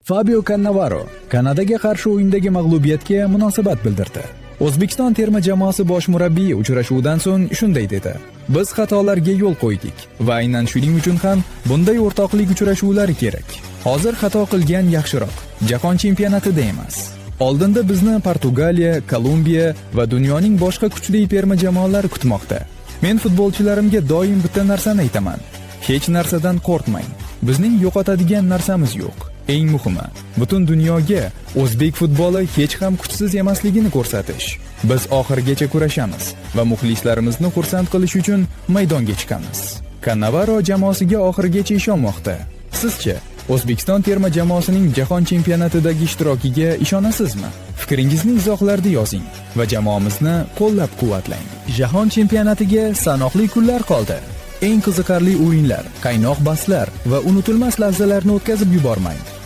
Fabio Cannavaro Kanadaga qarshi o'yindagi mag'lubiyatga munosabat bildirdi. O'zbekiston terma jamoasi bosh murabbiyi uchrashuvdan so'ng shunday dedi: "Biz xatolarga yo'l qo'ydik va aynan shuning uchun ham bunday o'rtoqlik uchrashuvlari kerak. Hozir xato qilgan yaxshiroq, jahon chempionatida emas. Oldinda bizni Portugaliya, Kolumbiya va dunyoning boshqa kuchli terma jamoalari kutmoqda. Men futbolchilarimga doim bitta narsani aytaman: hech narsadan qo'rqmang. Bizning yo'qotadigan narsamiz yo'q. Eng muhimi, butun dunyoga o'zbek futboli hech ham kuchsiz emasligini ko'rsatish. Biz oxirigacha kurashamiz va muxlislarimizni xursand qilish uchun maydonga chiqamiz." Cannavaro jamoasiga oxirigacha ishonmoqda. Sizchi, O'zbekiston terma jamoasining jahon chempionatidagi ishtirokiga ishonasizmi? Fikringizni izohlarda yozing va jamoamizni qo'llab-quvvatlang. Jahon chempionatiga sanoqli kunlar qoldi. Eng qiziqarli o'yinlar, qaynoq bahslar va unutilmas lahzalarni o'tkazib yubormang.